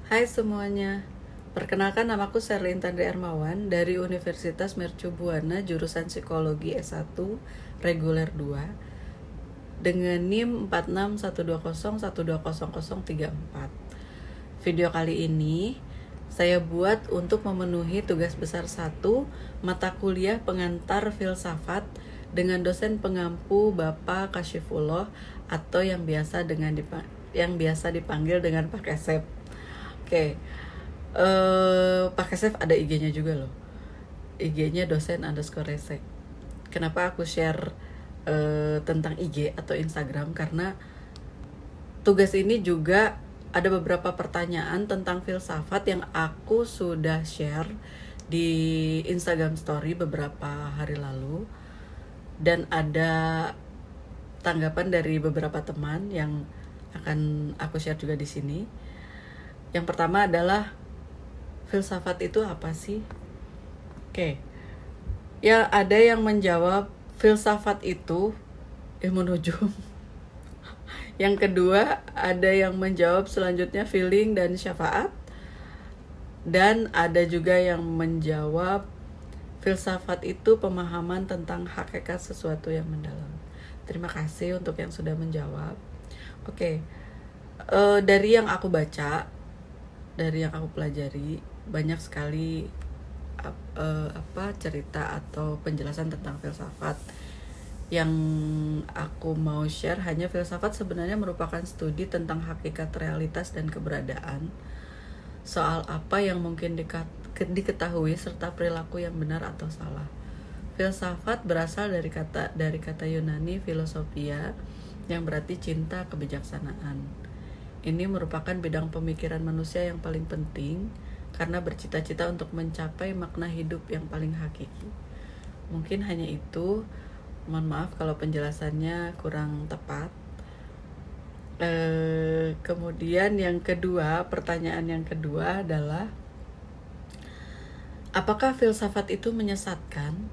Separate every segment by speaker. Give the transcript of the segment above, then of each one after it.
Speaker 1: Hai semuanya, perkenalkan namaku Sherlyn Tandri Armawan dari Universitas Mercu Buana jurusan Psikologi S1 Reguler 2 dengan NIM 461201200034. Video kali ini saya buat untuk memenuhi tugas besar 1 mata kuliah pengantar filsafat dengan dosen pengampu Bapak Kasyifullah atau yang biasa dipanggil dengan Pak Kesep. Oke. Pak Kesef ada IG-nya juga loh. IG-nya dosen_resek. Kenapa aku share tentang IG atau Instagram? Karena tugas ini juga ada beberapa pertanyaan tentang filsafat yang aku sudah share di Instagram Story beberapa hari lalu, dan ada tanggapan dari beberapa teman yang akan aku share juga di sini. Yang pertama adalah, filsafat itu apa sih? Oke. Ya, ada yang menjawab filsafat itu ilmu nujum. Yang kedua, ada yang menjawab selanjutnya feeling dan syafaat. Dan ada juga yang menjawab filsafat itu pemahaman tentang hakikat sesuatu yang mendalam. Terima kasih untuk yang sudah menjawab. Oke. Dari yang aku baca, dari yang aku pelajari, banyak sekali cerita atau penjelasan tentang filsafat. Yang aku mau share hanya filsafat sebenarnya merupakan studi tentang hakikat realitas dan keberadaan, soal apa yang mungkin diketahui serta perilaku yang benar atau salah. Filsafat berasal dari kata Yunani philosophia yang berarti cinta kebijaksanaan. Ini merupakan bidang pemikiran manusia yang paling penting karena bercita-cita untuk mencapai makna hidup yang paling hakiki. Mungkin hanya itu. Mohon maaf kalau penjelasannya kurang tepat. Kemudian yang kedua, pertanyaan yang kedua adalah, apakah filsafat itu menyesatkan?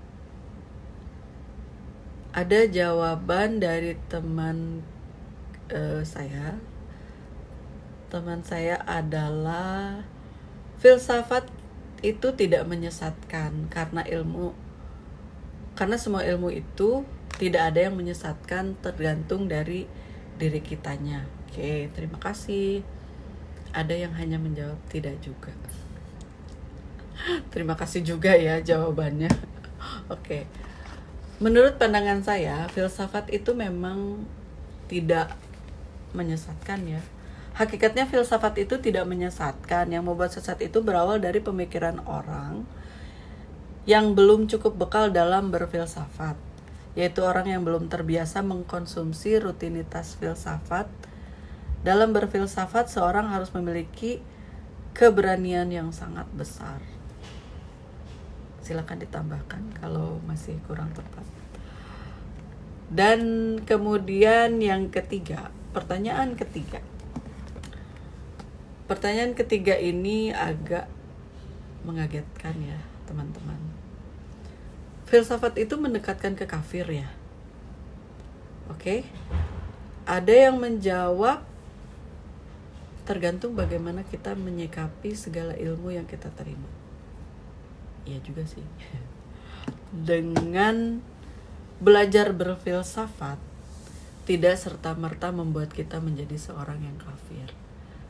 Speaker 1: Ada jawaban dari teman saya. Teman saya adalah, filsafat itu tidak menyesatkan karena semua ilmu itu tidak ada yang menyesatkan, tergantung dari diri kitanya. Oke, terima kasih. Ada yang hanya menjawab tidak juga. Terima kasih juga ya jawabannya. Oke. Menurut pandangan saya, filsafat itu memang tidak menyesatkan ya. Hakikatnya filsafat itu tidak menyesatkan. Yang membuat sesat itu berawal dari pemikiran orang yang belum cukup bekal dalam berfilsafat, yaitu orang yang belum terbiasa mengkonsumsi rutinitas filsafat. Dalam berfilsafat, seorang harus memiliki keberanian yang sangat besar. Silakan ditambahkan kalau masih kurang tepat. Dan kemudian yang ketiga, pertanyaan ketiga ini agak mengagetkan ya teman-teman. Filsafat itu mendekatkan ke kafir ya? Oke. Ada yang menjawab, tergantung bagaimana kita menyikapi segala ilmu yang kita terima. Iya juga sih. Dengan belajar berfilsafat tidak serta-merta membuat kita menjadi seorang yang kafir.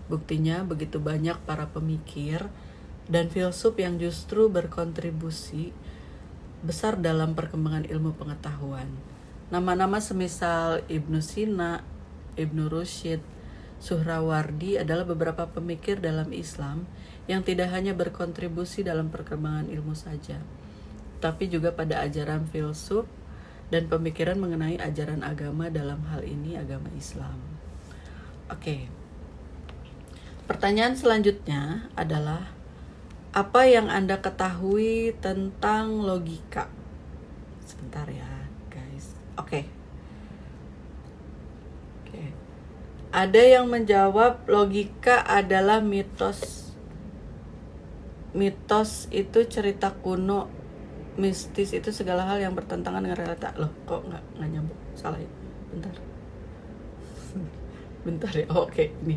Speaker 1: Buktinya begitu banyak para pemikir dan filsuf yang justru berkontribusi besar dalam perkembangan ilmu pengetahuan. Nama-nama semisal Ibnu Sina, Ibnu Rushd, Suhrawardi adalah beberapa pemikir dalam Islam yang tidak hanya berkontribusi dalam perkembangan ilmu saja, tapi juga pada ajaran filsuf dan pemikiran mengenai ajaran agama, dalam hal ini agama Islam. Oke. Pertanyaan selanjutnya adalah, apa yang Anda ketahui tentang logika? Sebentar ya, guys. Oke. Ada yang menjawab logika adalah mitos. Mitos itu cerita kuno, mistis itu segala hal yang bertentangan dengan realita. Loh, kok nggak nyambung? Salah ya? Bentar ya. Oke, ini.